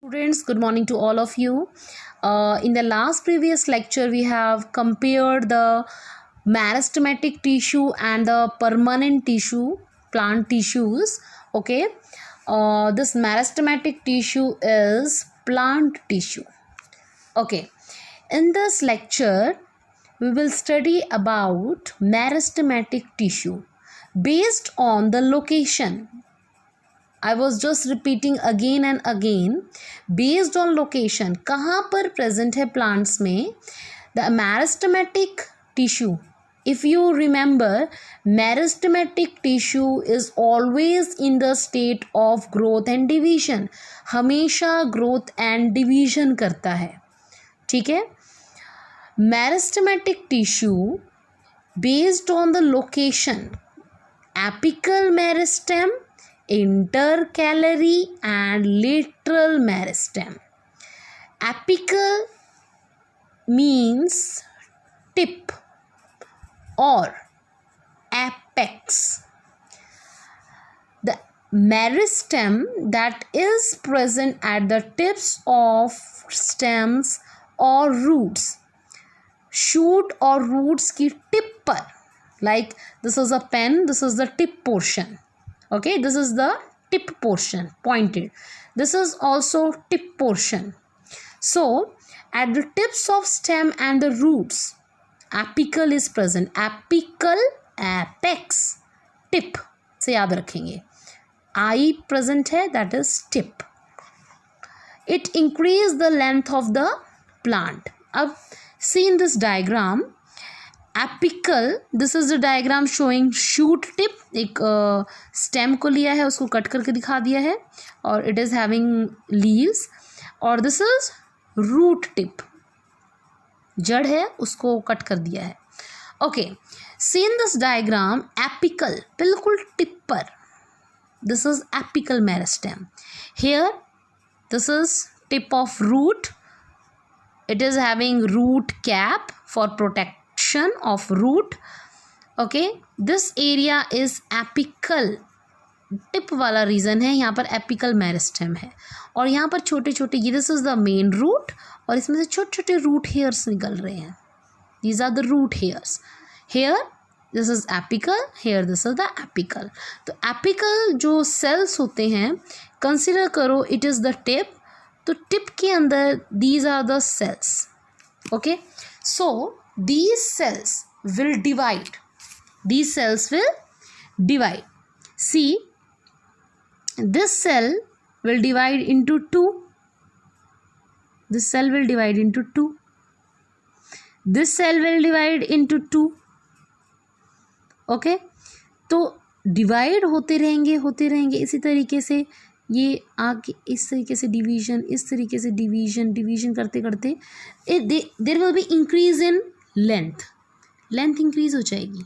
Students, good morning to all of you. In the last previous lecture, we have compared the meristematic tissue and the permanent tissue, plant tissues. Okay, this meristematic tissue is plant tissue. Okay, in this lecture, we will study about meristematic tissue based on the location. I was just repeating again and again, based on location, कहाँ पर present है plants में, the meristematic tissue. If you remember, meristematic tissue is always in the state of growth and division. हमेशा growth and division करता है, ठीक है. Meristematic tissue based on the location, apical meristem, intercalary and lateral meristem. Apical means tip or apex. The meristem that is present at the tips of stems or roots, shoot or roots की tip पर, like this is a pen, this is the tip portion. Okay, this is the tip portion, pointed. This is also tip portion. So, at the tips of stem and the roots, apical is present. Apical, apex, tip से याद रखेंगे. I present है, that is tip. It increase the length of the plant. अब see in this diagram, apical, this is the diagram showing shoot tip. एक stem को लिया है, उसको कट करके दिखा दिया है, और it is having leaves. और this is root tip, जड़ है, उसको कट कर दिया है. Okay, see in this diagram, apical बिल्कुल टिप पर, this is apical meristem. Here this is tip of root. It is having root cap for protection of root. Okay, this area is apical. Tip वाला reason है, यहाँ पर apical meristem है, और यहाँ पर छोटे छोटे, ये this is the main root, और इसमें से छोटे छोटे रूट हेयर्स निकल रहे हैं. These are the root hairs. Here this is apical, here this is the apical. तो एपिकल जो सेल्स होते हैं, कंसिडर करो इट इज़ द टिप. तो टिप के अंदर these are the cells. Okay, so these cells will divide. These cells will divide. See, this cell will divide into two. This cell will divide into two. This cell will divide into two. Okay, तो divide होते रहेंगे इसी तरीके से. ये आगे इस तरीके से डिवीजन, इस तरीके से डिवीजन करते करते there will be increase in length. Length increase हो जाएगी.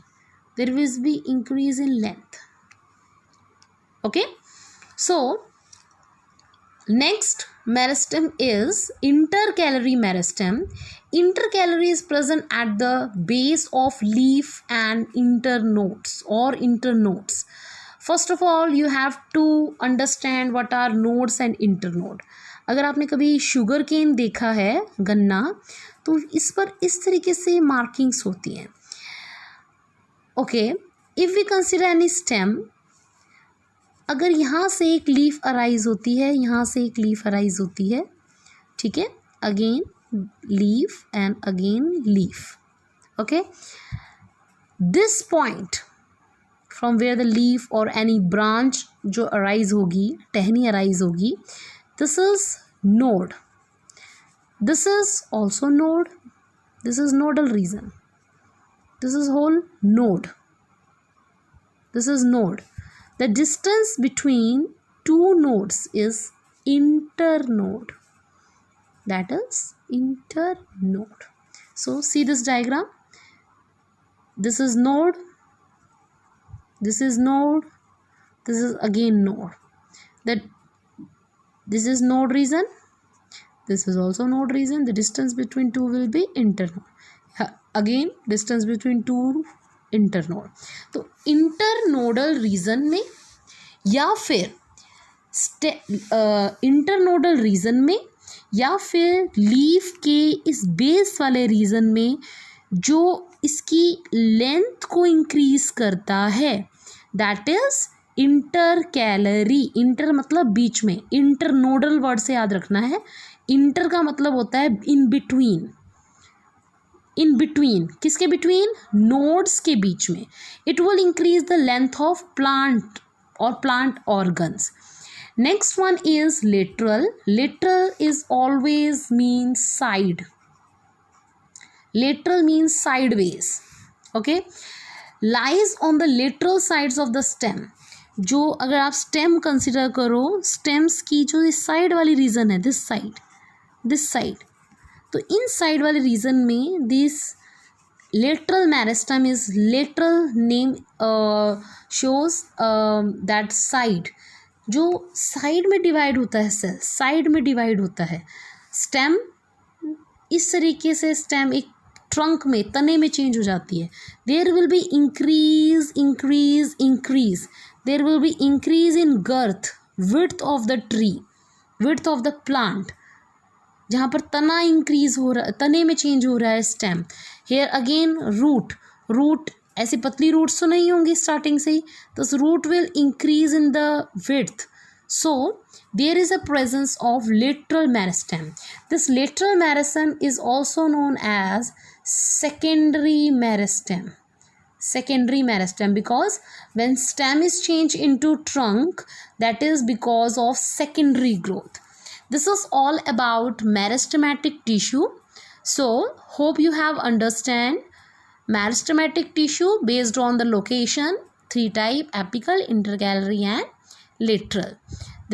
There will be increase in length. Okay, so next meristem is intercalary meristem. Intercalary is present at the base of leaf and internodes or internodes. First of all, you have to understand what are nodes and internode. अगर आपने कभी sugar cane देखा है, गन्ना, तो इस पर इस तरीके से मार्किंग्स होती हैं. Okay, if we consider any stem, अगर यहाँ से एक लीफ अराइज होती है, यहाँ से एक लीफ अराइज होती है, ठीक है, again leaf and again leaf. Okay, this point from where the leaf और एनी ब्रांच जो अराइज होगी, टहनी अराइज होगी, this is node. This is also node. This is nodal region. This is whole node. This is node. The distance between two nodes is internode. That is internode. So see this diagram. This is node. This is node. This is again node. This is node region. This is also node region. The distance between two will be internode. Again distance between two internode. तो internodal reason में या फिर internodal reason में या फिर leaf के इस base वाले रीजन में जो इसकी लेंथ को इंक्रीज करता है, दैट इज इंटरकैलरी। इंटर मतलब बीच में, इंटरनोडल वर्ड से याद रखना है। इंटर का मतलब होता है इन बिटवीन। इन बिटवीन किसके बिटवीन? नोड्स के बीच में। It will increase the length of plant और plant organs. Next one is lateral. Lateral is always means side. Lateral means sideways. Okay, lies on the lateral sides of the stem. जो अगर आप stem consider करो, stems की जो इस side वाली reason है, दिस साइड, तो इन साइड वाले रीजन में this lateral meristem is lateral name shows that side, जो साइड में डिवाइड होता है, सेल साइड में डिवाइड होता है। स्टेम इस तरीके से, स्टेम एक ट्रंक में, तने में चेंज हो जाती है। There will be increase increase increase, there will be increase in girth, width of the tree, width of the plant, जहाँ पर तना इंक्रीज हो रहा है, तने में चेंज हो रहा है स्टेम। हेयर अगेन रूट ऐसी पतली रूट्स तो नहीं होंगी स्टार्टिंग से ही, तो root will increase in the width. So there is a presence of lateral meristem. This lateral meristem is also known as secondary meristem. Secondary meristem, because when stem is changed into trunk, that is because of secondary growth. This is all about meristematic tissue. So hope you have understand meristematic tissue based on the location, 3 type: apical, intercalary and lateral.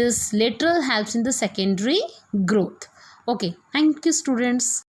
This lateral helps in the secondary growth. Okay, thank you students.